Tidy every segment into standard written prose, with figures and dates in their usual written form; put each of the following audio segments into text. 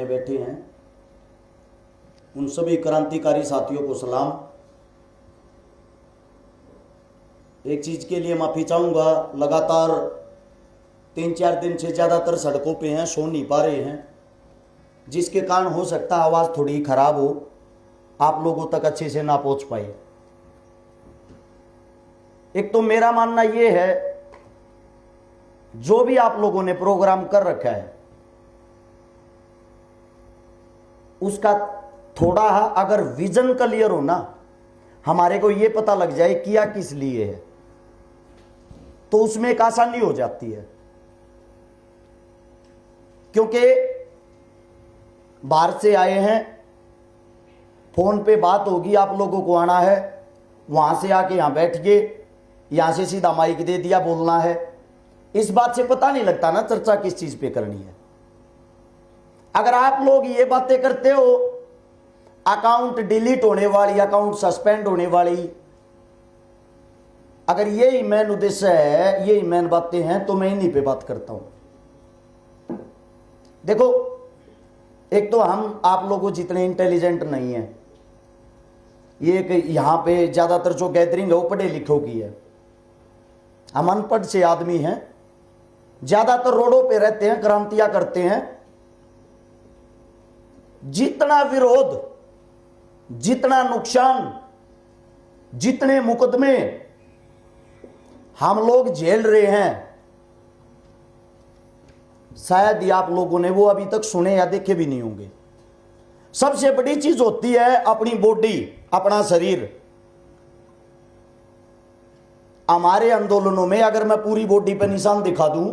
बैठे हैं उन सभी क्रांतिकारी साथियों को सलाम। एक चीज के लिए माफी चाहूंगा, लगातार 3-4 दिन से ज्यादातर सड़कों पे हैं, सो नहीं पा रहे हैं, जिसके कारण हो सकता है आवाज थोड़ी खराब हो, आप लोगों तक अच्छे से ना पहुंच पाए। एक तो मेरा मानना यह है, जो भी आप लोगों ने प्रोग्राम कर रखा है उसका थोड़ा अगर विजन क्लियर हो ना, हमारे को यह पता लग जाए किया किस लिए है, तो उसमें एक आसानी हो जाती है। क्योंकि बाहर से आए हैं, फोन पे बात होगी, आप लोगों को आना है, वहां से आके यहां बैठ गए, यहां से सीधा माइक दे दिया, बोलना है। इस बात से पता नहीं लगता ना चर्चा किस चीज पे करनी है। अगर आप लोग ये बातें करते हो, अकाउंट डिलीट होने वाली, अकाउंट सस्पेंड होने वाली, अगर यही मेन उद्देश्य है, यही मेन बातें हैं, तो मैं इन्हीं पे बात करता हूं। देखो, एक तो हम आप लोगों जितने इंटेलिजेंट नहीं है, ये यहां पे ज्यादातर जो गैदरिंग है वो पढ़े लिखों की है, हम अनपढ़ से आदमी हैं, ज्यादातर रोडों पे रहते हैं, क्रांतियां करते हैं। जितना विरोध, जितना नुकसान, जितने मुकदमे हम लोग झेल रहे हैं, शायद ही आप लोगों ने वो अभी तक सुने या देखे भी नहीं होंगे। सबसे बड़ी चीज होती है अपनी बॉडी, अपना शरीर। हमारे आंदोलनों में अगर मैं पूरी बॉडी पे निशान दिखा दूं,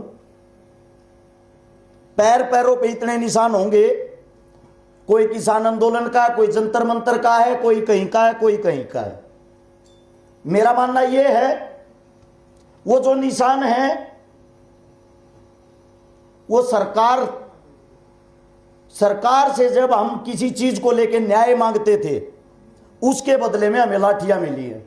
पैरों पे इतने निशान होंगे, कोई किसान आंदोलन का, कोई जंतर मंतर का है, कोई कहीं का है, कोई कहीं का है। मेरा मानना यह है, वो जो निशान है वो सरकार से जब हम किसी चीज को लेकर न्याय मांगते थे, उसके बदले में हमें लाठियां मिली है।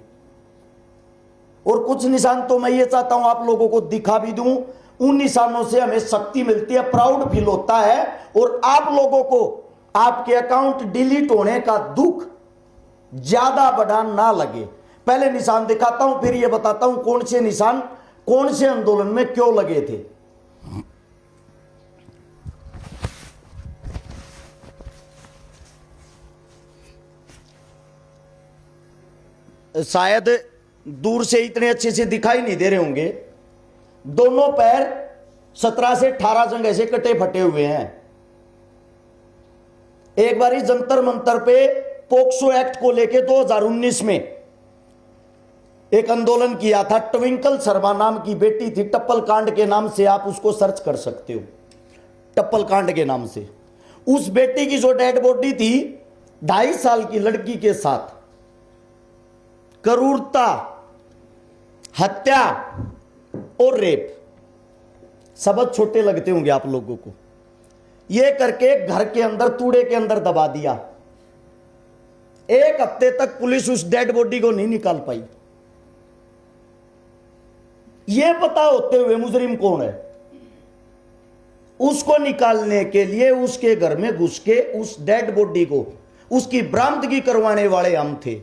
और कुछ निशान तो मैं ये चाहता हूं आप लोगों को दिखा भी दूं, उन निशानों से हमें शक्ति मिलती है, प्राउड फील होता है, और आप लोगों को आपके अकाउंट डिलीट होने का दुख ज्यादा बड़ा ना लगे। पहले निशान दिखाता हूं, फिर यह बताता हूं कौन से निशान कौन से आंदोलन में क्यों लगे थे। शायद दूर से इतने अच्छे से दिखाई नहीं दे रहे होंगे, दोनों पैर 17 से 18 जगह से कटे फटे हुए हैं। एक बारी जंतर मंतर पे पोक्सो एक्ट को लेके 2019 में एक आंदोलन किया था। ट्विंकल शर्मा नाम की बेटी थी, टप्पल कांड के नाम से आप उसको सर्च कर सकते हो, टप्पल कांड के नाम से। उस बेटी की जो डेड बॉडी थी, 2.5 साल की लड़की के साथ क्रूरता, हत्या और रेप, सबक छोटे लगते होंगे आप लोगों को, ये करके घर के अंदर, तूड़े के अंदर दबा दिया। 1 हफ्ते तक पुलिस उस डेड बॉडी को नहीं निकाल पाई। यह पता होते हुए मुजरिम कौन है, उसको निकालने के लिए उसके घर में घुस के उस डेड बॉडी को, उसकी बरामदगी करवाने वाले हम थे।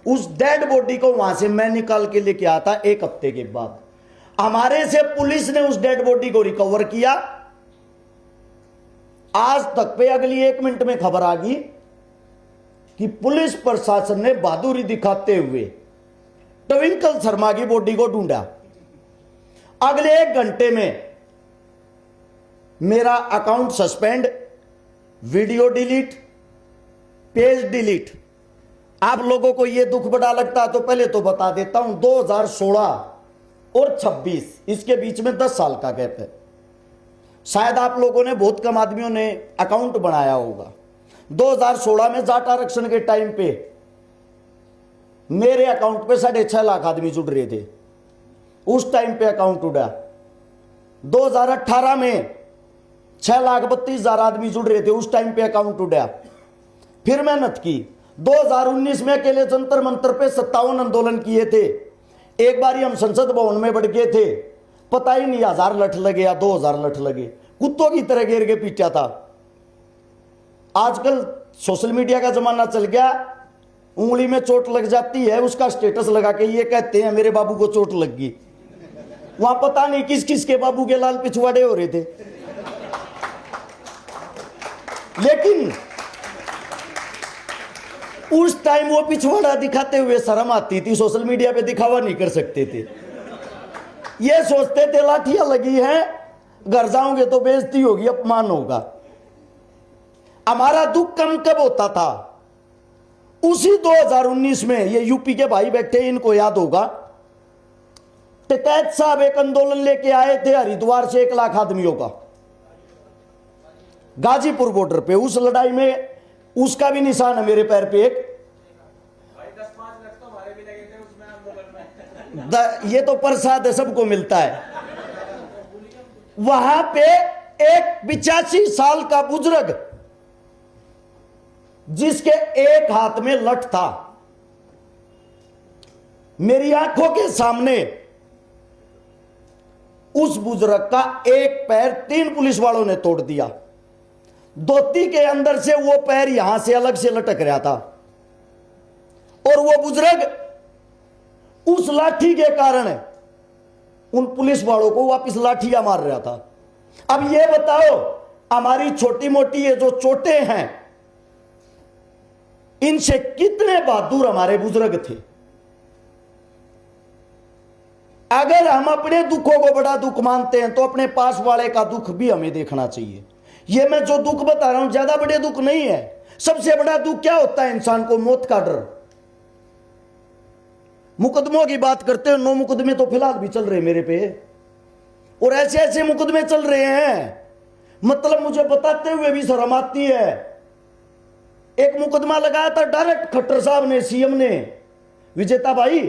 उस डेड बॉडी को वहां से मैं निकाल के लेके आता 1 हफ्ते के बाद। हमारे से पुलिस ने उस डेड बॉडी को रिकवर किया। आज तक पे अगली 1 मिनट में खबर आ गई कि पुलिस प्रशासन ने बहादुरी दिखाते हुए ट्विंकल शर्मा की बॉडी को ढूंढा। अगले 1 घंटे में मेरा account suspend, video delete, page delete. आप लोगों को यह दुख बड़ा लगता तो पहले तो बता देता हूं, 2016 और 26 इसके बीच में 10 साल का गैप है। शायद आप लोगों ने, बहुत कम आदमियों ने अकाउंट बनाया होगा। 2016 में जाट आरक्षण के टाइम पे मेरे अकाउंट पे 6.5 लाख आदमी जुड़ रहे थे, उस टाइम पे अकाउंट उड़ा। 2018 में 6,32,000 आदमी जुड़ रहे थे, उस टाइम पे अकाउंट उड़ा। फिर मेहनत की, 2019 में अकेले जंतर मंतर पे 57 आंदोलन किए थे। एक बारी हम संसद भवन में बढ़ गए थे, पता ही नहीं 1000 लठ लगे या 2000 लठ लगे, कुत्तों की तरह घेर के पीटा था। आजकल सोशल मीडिया का जमाना चल गया, उंगली में चोट लग जाती है, उसका स्टेटस लगा के ये कहते हैं मेरे बाबू को चोट लग गई। वहां पता नहीं किस किस के बाबू के लाल पिछवाड़े हो रहे थे। लेकिन उस टाइम वो पिछवाड़ा दिखाते हुए शर्म आती थी, सोशल मीडिया पे दिखावा नहीं कर सकते थे। ये सोचते थे लाठियां लगी हैं, घर जाओगे तो बेइज्जती होगी, अपमान होगा। हमारा दुख कम कब होता था? उसी 2019 में, ये यूपी के भाई बैठे, इनको याद होगा, टिकैत साहब एक आंदोलन लेके आए थे हरिद्वार से 1 लाख आदमियों का, गाजीपुर बॉर्डर पे। उस लड़ाई में उसका भी निशान है मेरे पैर पे एक। 10-5 तो हमारे भी लगे थे उसमें आंदोलन में। ये तो प्रसाद है, सबको मिलता है। वहां पे एक 85 साल का बुजुर्ग, जिसके एक हाथ में लठ था, मेरी आंखों के सामने उस बुजुर्ग का एक पैर 3 पुलिस वालों ने तोड़ दिया। धोती के अंदर से वो पैर यहां से अलग से लटक रहा था, और वो बुजुर्ग उस लाठी के कारण उन पुलिस वालों को वापस लाठियां मार रहा था। अब ये बताओ, हमारी छोटी मोटी ये जो चोटें हैं, इनसे कितने बहादुर हमारे बुजुर्ग थे। अगर हम अपने दुखों को बड़ा दुख मानते हैं तो अपने पास वाले का दुख भी हमें देखना चाहिए। ये मैं जो दुख बता रहा हूं ज्यादा बड़े दुख नहीं है। सबसे बड़ा दुख क्या होता है इंसान को? मौत का डर। मुकदमों की बात करते हैं, 9 मुकदमे तो फिलहाल भी चल रहे मेरे पे, और ऐसे ऐसे मुकदमे चल रहे हैं, मतलब मुझे बताते हुए भी शर्म आती है। एक मुकदमा लगाया था डायरेक्ट खट्टर साहब ने, सीएम ने, विजेता भाई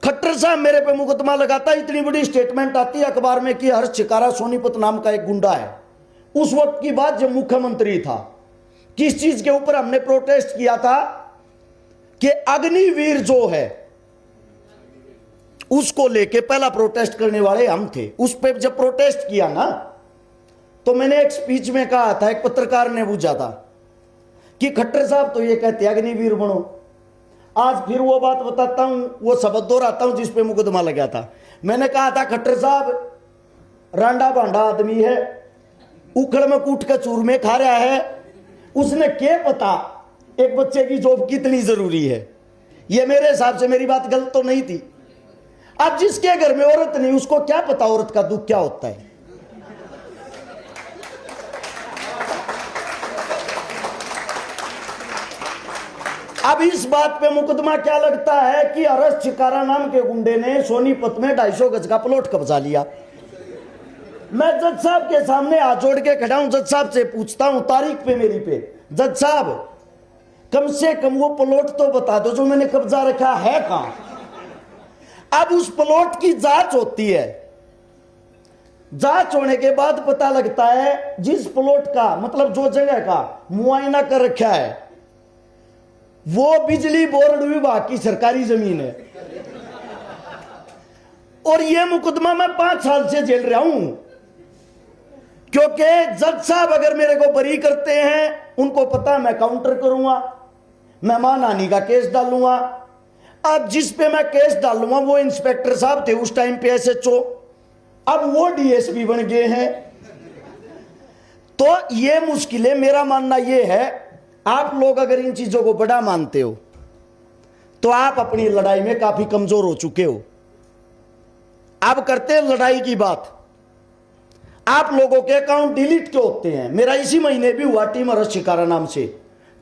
खट्टर साहब मेरे पे मुकदमा लगाता, इतनी बड़ी स्टेटमेंट आती है अखबार में कि हर्ष चिकारा सोनीपत नाम का एक गुंडा है। उस वक्त की बात जब मुख्यमंत्री था, किस चीज के ऊपर हमने प्रोटेस्ट किया था कि अग्निवीर जो है उसको लेके पहला प्रोटेस्ट करने वाले हम थे। उस पे जब प्रोटेस्ट किया ना, तो मैंने एक स्पीच में कहा था, एक पत्रकार ने पूछा था कि खट्टर साहब तो ये कहते हैं अग्निवीर बनो। आज फिर वो बात बताता हूं, वो शब्द दोहराता हूं जिस पे मुकदमा लगा था। मैंने कहा था खट्टर साहब रांडा बांडा आदमी है, उखड़ में कूट के चूर में खा रहा है, उसने क्या पता एक बच्चे की जॉब कितनी जरूरी है। ये मेरे हिसाब से मेरी बात गलत तो नहीं थी। अब जिसके घर में औरत नहीं, उसको क्या पता औरत का दुख क्या होता है। अब इस बात पे मुकदमा क्या लगता है कि हर्ष चिकारा नाम के गुंडे ने सोनीपत में 250 गज का प्लॉट कब्जा लिया। मैं जज साहब के सामने हाथ जोड़ के खड़ा हूं, जज साहब से पूछता हूं तारीख पे मेरी पे, जज साहब कम से कम वो प्लॉट तो बता दो जो मैंने कब्जा रखा है कहां। अब उस प्लॉट की जांच होती है, जांच होने के बाद पता लगता है जिस प्लॉट का, मतलब जो जगह का मुआयना कर रखा है, वो बिजली बोर्ड विभाग की सरकारी जमीन है। और ये मुकदमा मैं 5 साल से झेल रहा हूं, क्योंकि जज साहब अगर मेरे को बरी करते हैं, उनको पता मैं काउंटर करूंगा, मैं मानहानि का केस डालूंगा। अब जिस पे मैं केस डालूंगा वो इंस्पेक्टर साहब थे उस टाइम पे एसएचओ, अब वो डीएसपी बन गए हैं। तो ये मुश्किलें, मेरा मानना ये है, आप लोग अगर इन चीजों को बड़ा मानते हो तो आप अपनी लड़ाई में काफी कमजोर हो चुके हो। अब करते हैं लड़ाई की बात। आप लोगों के अकाउंट डिलीट क्यों होते हैं? मेरा इसी महीने भी हुआ, टीम हर्ष चिकारा नाम से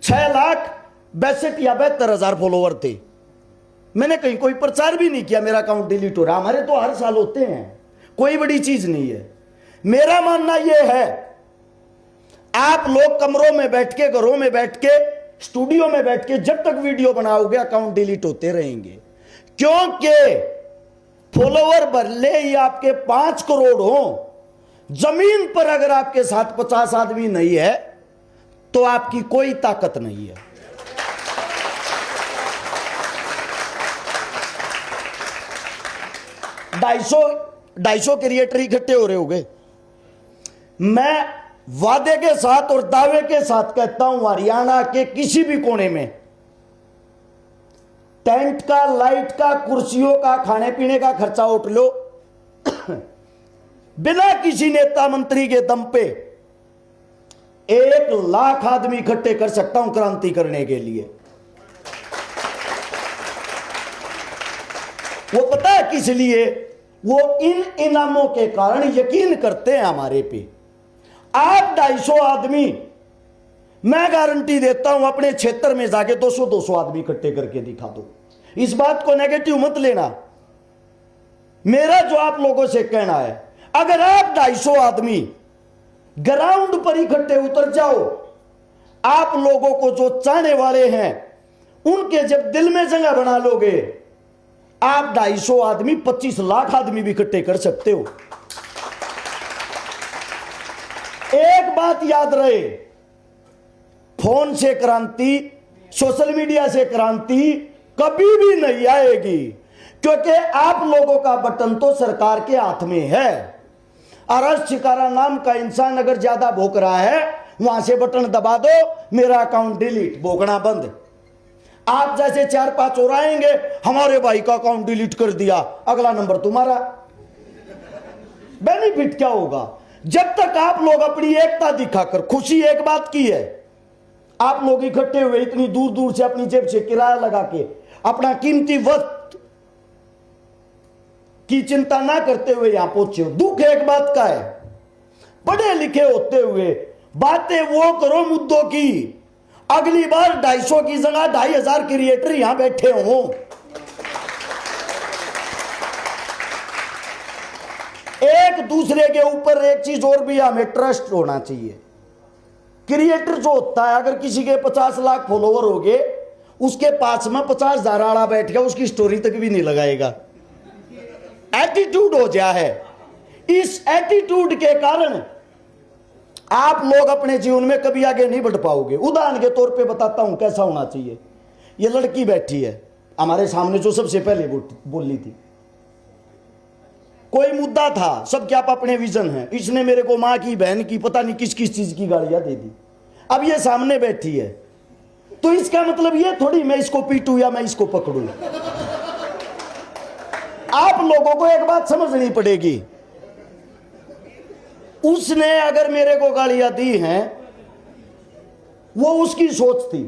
6,62,000 या 72,000 फॉलोवर थे। मैंने कहीं कोई प्रचार भी नहीं किया, मेरा अकाउंट डिलीट हो रहा। हमारे तो हर साल होते हैं, कोई बड़ी चीज नहीं है। मेरा मानना यह है, आप लोग कमरों में बैठ के, घरों में बैठ के, स्टूडियो में बैठ के जब तक वीडियो बनाओगे अकाउंट डिलीट होते रहेंगे। क्योंकि फॉलोवर भले ही आपके 5 करोड़ हो, जमीन पर अगर आपके साथ 50 आदमी नहीं है तो आपकी कोई ताकत नहीं है। ढाई सौ क्रिएटर इकट्ठे हो रहे होंगे। मैं वादे के साथ और दावे के साथ कहता हूं, हरियाणा के किसी भी कोने में टेंट का, लाइट का, कुर्सियों का, खाने पीने का खर्चा उठ लो, बिना किसी नेता मंत्री के दम पे 1 लाख आदमी इकट्ठे कर सकता हूं क्रांति करने के लिए। वो पता है किस लिए? वो इन इनामों के कारण यकीन करते हैं हमारे पे। आप 250 आदमी, मैं गारंटी देता हूं अपने क्षेत्र में जाके 200 आदमी इकट्ठे करके दिखा दो। इस बात को नेगेटिव मत लेना। मेरा जो आप लोगों से कहना है, अगर आप 250 आदमी ग्राउंड पर इकट्ठे उतर जाओ, आप लोगों को जो चाहने वाले हैं उनके जब दिल में जगह बना लोगे, आप 250 आदमी 25 लाख आदमी भी इकट्ठे कर सकते हो। एक बात याद रहे, फोन से क्रांति, सोशल मीडिया से क्रांति कभी भी नहीं आएगी, क्योंकि आप लोगों का बटन तो सरकार के हाथ में है। अरश शिकारा नाम का इंसान अगर ज्यादा भोंक रहा है, वहां से बटन दबा दो, मेरा अकाउंट डिलीट, भोंकना बंद। आप जैसे 4-5 और आएंगे, हमारे भाई का अकाउंट डिलीट कर दिया, अगला नंबर तुम्हारा। बेनिफिट क्या होगा? जब तक आप लोग अपनी एकता दिखाकर, खुशी एक बात की है, आप लोग इकट्ठे हुए इतनी दूर दूर से अपनी जेब से किराया लगा के अपना कीमती वक्त की चिंता ना करते हुए यहां पहुंचे हो। दुख एक बात का है, पढ़े लिखे होते हुए बातें वो करो मुद्दों की। अगली बार 250 की जगह 2500 क्रिएटर यहां बैठे हों। एक दूसरे के ऊपर एक चीज और भी, हमें ट्रस्ट होना चाहिए। क्रिएटर जो होता है, अगर किसी के 50 लाख फॉलोवर हो गए, उसके पास में 50,000 आड़ा बैठ गया, उसकी स्टोरी तक भी नहीं लगाएगा। एटीट्यूड हो गया है। इस एटीट्यूड के कारण आप लोग अपने जीवन में कभी आगे नहीं बढ़ पाओगे। उदाहरण के तौर पे बताता हूं कैसा होना चाहिए। ये लड़की बैठी है हमारे सामने जो सबसे पहले बोली थी, कोई मुद्दा था, सबके आप अपने विजन है, इसने मेरे को मां की, बहन की, पता नहीं किस किस चीज की गालियां दे दी। अब ये सामने बैठी है, तो इसका मतलब ये थोड़ी मैं इसको पीटूं या मैं इसको पकड़ूं। आप लोगों को एक बात समझनी पड़ेगी, उसने अगर मेरे को गालियां दी हैं, वो उसकी सोच थी,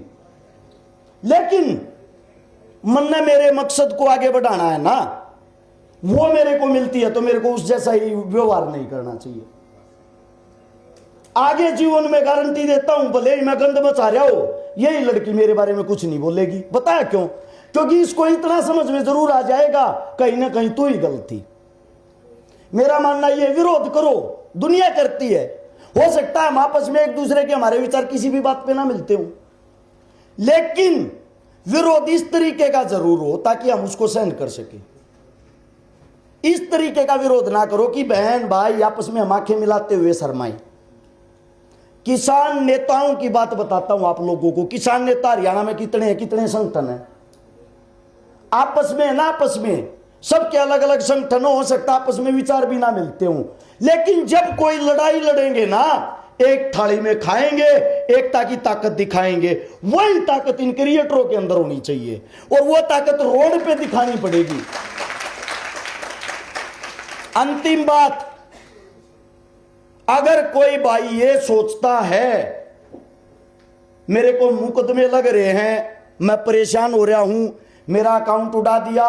लेकिन मन ने मेरे मकसद को आगे बढ़ाना है ना, वो मेरे को मिलती है तो मेरे को उस जैसा ही व्यवहार नहीं करना चाहिए। आगे जीवन में गारंटी देता हूं, भले ही मैं गंद मचा रहा हो, यही लड़की मेरे बारे में कुछ नहीं बोलेगी। बताया क्यों? क्योंकि इसको इतना समझ में जरूर आ जाएगा, कहीं ना कहीं तू ही गलती। मेरा मानना यह, विरोध करो, दुनिया करती है। हो सकता है हम आपस में एक दूसरे के, हमारे विचार किसी भी बात पे ना मिलते हो, लेकिन विरोध इस तरीके का जरूर हो ताकि हम उसको सहन कर सके। इस तरीके का विरोध ना करो कि बहन भाई आपस में हम आंखें मिलाते हुए शर्माएं। किसान नेताओं की बात बताता हूं आप लोगों को। किसान नेता हरियाणा में कितने हैं, कितने संगठन हैं आपस में, ना आपस में सबके अलग अलग संगठन हो सकता आपस में विचार भी ना मिलते हों, लेकिन जब कोई लड़ाई लड़ेंगे ना, एक थाली में खाएंगे, एकता की ताकत दिखाएंगे। वही ताकत इन क्रिएटरों के अंदर होनी चाहिए और वो ताकत रोड पे दिखानी पड़ेगी। अंतिम बात, अगर कोई भाई ये सोचता है मेरे को मुकदमे लग रहे हैं, मैं परेशान हो रहा हूं, मेरा अकाउंट उड़ा दिया,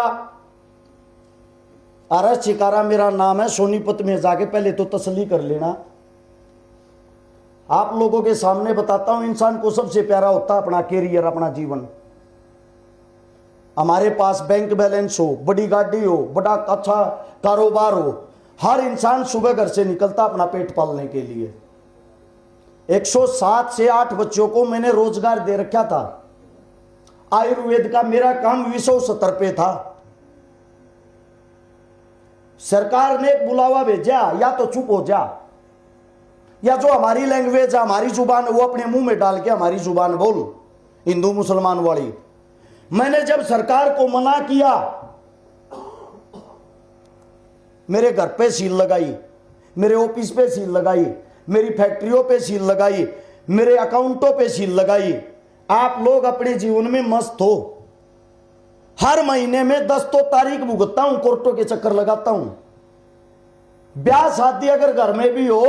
अरश शिकारा मेरा नाम है, सोनीपत में जाके पहले तो तसल्ली कर लेना। आप लोगों के सामने बताता हूं, इंसान को सबसे प्यारा होता है अपना कैरियर, अपना जीवन। हमारे पास बैंक बैलेंस हो, बड़ी गाड़ी हो, बड़ा अच्छा कारोबार हो, हर इंसान सुबह घर से निकलता अपना पेट पालने के लिए। 107 से 8 बच्चों को मैंने रोजगार दे रखा था। आयुर्वेद का मेरा काम विश्व स्तर पे था। सरकार ने बुलावा भेजा, या तो चुप हो जा, या जो हमारी लैंग्वेज है, हमारी जुबान, वो अपने मुंह में डाल के हमारी जुबान बोल, हिंदू मुसलमान वाली। मैंने जब सरकार को मना किया, मेरे घर पे सील लगाई, मेरे ऑफिस पे सील लगाई, मेरी फैक्ट्रियों पे सील लगाई, मेरे अकाउंटों पे सील लगाई। आप लोग अपने जीवन में मस्त हो। हर महीने में 10 तो तारीख भुगतता हूं, कोर्टों के चक्कर लगाता हूं। ब्याह शादी अगर घर में भी हो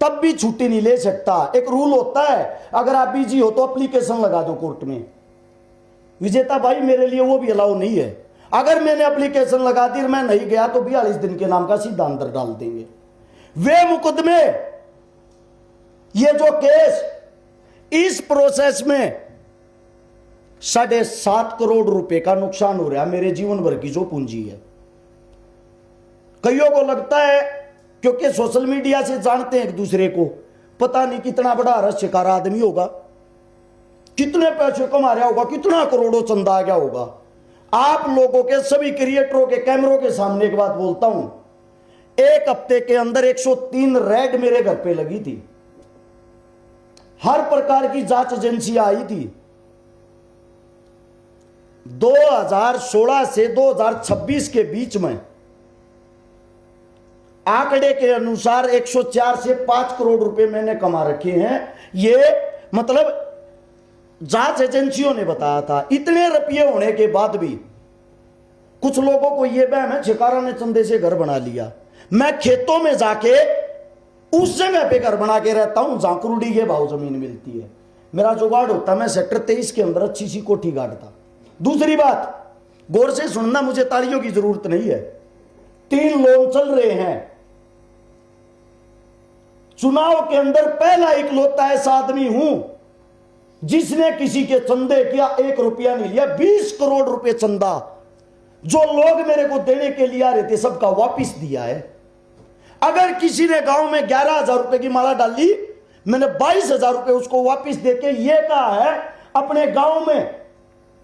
तब भी छुट्टी नहीं ले सकता। एक रूल होता है, अगर आप बिजी हो तो एप्लीकेशन लगा दो कोर्ट में। विजेता भाई मेरे लिए वो भी अलाउ नहीं है। अगर मैंने एप्लीकेशन लगा दी, मैं नहीं गया तो 42 दिन के नाम का सीधा अंदर डाल देंगे। वे मुकदमे, ये जो केस, इस प्रोसेस में 7.5 करोड़ रुपए का नुकसान हो रहा है। मेरे जीवन भर की जो पूंजी है। कईयों को लगता है क्योंकि सोशल मीडिया से जानते हैं एक दूसरे को, पता नहीं कितना बड़ा रहस्यकार आदमी होगा, कितने पैसे कमा रहा होगा, कितना करोड़ों चंदा आ गया होगा। आप लोगों के सभी क्रिएटरों के कैमरों के सामने एक बात बोलता हूं, एक हफ्ते के अंदर 103 रेड मेरे घर पे लगी थी। हर प्रकार की जांच एजेंसियां आई थी। 2016 से 2026 के बीच में आंकड़े के अनुसार 104 से 5 करोड़ रुपए मैंने कमा रखे हैं। ये मतलब जांच एजेंसियों ने बताया था। इतने रुपये होने के बाद भी कुछ लोगों को यह वहम है छिकारा ने चंदे से घर बना लिया। मैं खेतों में जाके उस जगह पे घर बना के रहता हूं जहां करोड़ी के भाव जमीन मिलती है। मेरा जुगाड़ होता, मैं सेक्टर 23 के अंदर अच्छी सी कोठी गाड़ता। दूसरी बात, गौर से सुनना, मुझे तालियों की जरूरत नहीं है। 3 लोन चल रहे हैं। चुनाव के अंदर पहला इकलौता ऐसा आदमी हूं जिसने किसी के चंदे किया 1 रुपया नहीं लिया। 20 करोड़ रुपए चंदा जो लोग मेरे को देने के लिए आ रहे थे सबका वापिस दिया है। अगर किसी ने गांव में 11,000 रुपए की माला डाली, मैंने 22,000 रुपए उसको वापिस देके ये कहा है अपने गांव में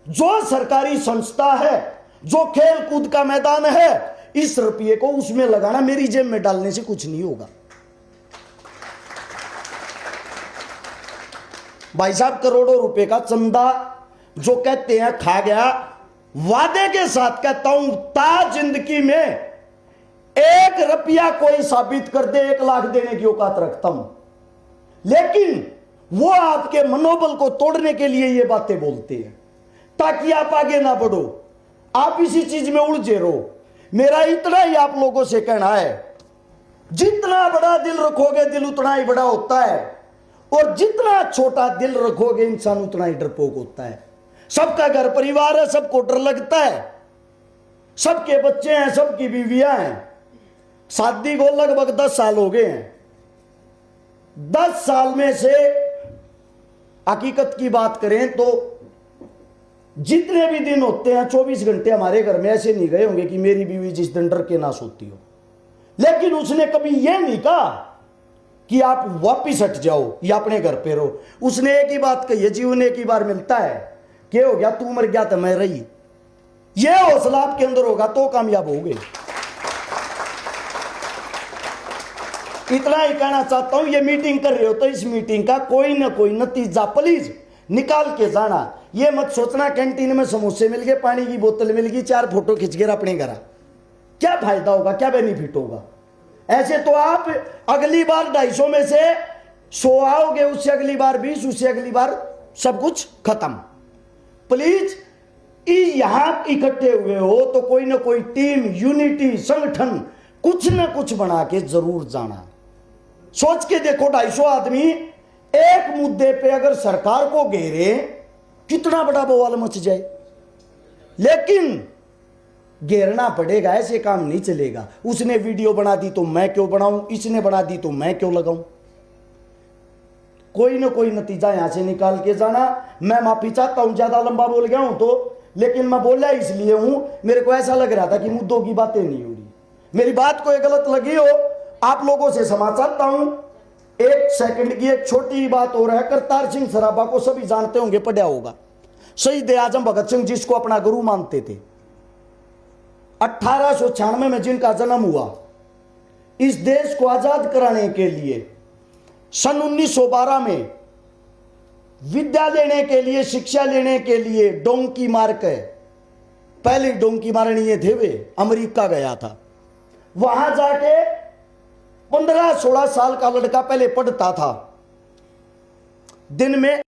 जो सरकारी संस्था है, जो खेल कूद का मैदान है, इस रुपये को उसमें लगाना, मेरी जेब में डालने से कुछ नहीं होगा। भाई साहब, करोड़ों रुपए का चंदा जो कहते हैं खा गया, वादे के साथ कहता हूं ता जिंदगी में 1 रुपया कोई साबित कर दे 1 लाख देने की औकात रखता हूं। लेकिन वो आपके मनोबल को तोड़ने के लिए ये बातें बोलते हैं ताकि आप आगे ना बढ़ो, आप इसी चीज में उलझे रहो। मेरा इतना ही आप लोगों से कहना है, जितना बड़ा दिल रखोगे दिल उतना ही बड़ा होता है, और जितना छोटा दिल रखोगे इंसान उतना ही डरपोक होता है। सबका घर परिवार है, सबको डर लगता है, सबके बच्चे हैं, सबकी बीवियां हैं। शादी को लगभग 10 साल हो गए हैं। 10 साल में से हकीकत की बात करें तो जितने भी दिन होते हैं 24 घंटे हमारे घर में ऐसे नहीं गए होंगे कि मेरी बीवी जिस दिन डर के ना सोती हो। लेकिन उसने कभी यह नहीं कहा कि आप वापिस हट जाओ या अपने घर पे रहो। उसने एक ही बात कही है, जीवन एक ही बार मिलता है, क्या हो गया, तू मर गया तो मैं रही। यह हौसला आपके अंदर होगा तो कामयाब होगे। इतना ही कहना चाहता हूं। ये मीटिंग कर रहे हो तो इस मीटिंग का कोई ना कोई नतीजा प्लीज निकाल के जाना। ये मत सोचना कैंटीन में समोसे मिल गए, पानी की बोतल मिल गई, 4 फोटो खिंच गए अपने घर, क्या फायदा होगा, क्या बेनिफिट होगा। ऐसे तो आप अगली बार 250 में से 100 आओगे, उससे अगली बार 20, उससे अगली बार सब कुछ खत्म। प्लीज यहां इकट्ठे हुए हो तो कोई ना कोई टीम, यूनिटी, संगठन कुछ ना कुछ बना के जरूर जाना। सोच के देखो, 250 आदमी एक मुद्दे पे अगर सरकार को घेरे, कितना बड़ा बवाल मच जाए। लेकिन घेरना पड़ेगा, ऐसे काम नहीं चलेगा। उसने वीडियो बना दी तो मैं क्यों बनाऊं, इसने बना दी तो मैं क्यों लगाऊं। कोई ना कोई नतीजा यहां से निकाल के जाना। मैं माफी चाहता हूं ज्यादा लंबा बोल गया हूं तो, लेकिन मैं बोला इसलिए हूं, मेरे को ऐसा लग रहा था कि मुद्दों की बातें नहीं हो रही। मेरी बात कोई गलत लगी हो, आप लोगों से क्षमा चाहता हूं। 1 सेकंड की एक छोटी बात हो रहा है। करतार सिंह सराभा को सभी जानते होंगे, पढ़ा होगा। शहीद आजम भगत सिंह जिसको अपना गुरु मानते थे, 1896 में जिनका जन्म हुआ, इस देश को आजाद कराने के लिए सन 1912 में विद्या लेने के लिए, शिक्षा लेने के लिए डोंकी मार के, पहले डोंकी मारनीय थे वे, अमेरिका गया था। वहां जाके 15-16 साल का लड़का पहले पढ़ता था, दिन में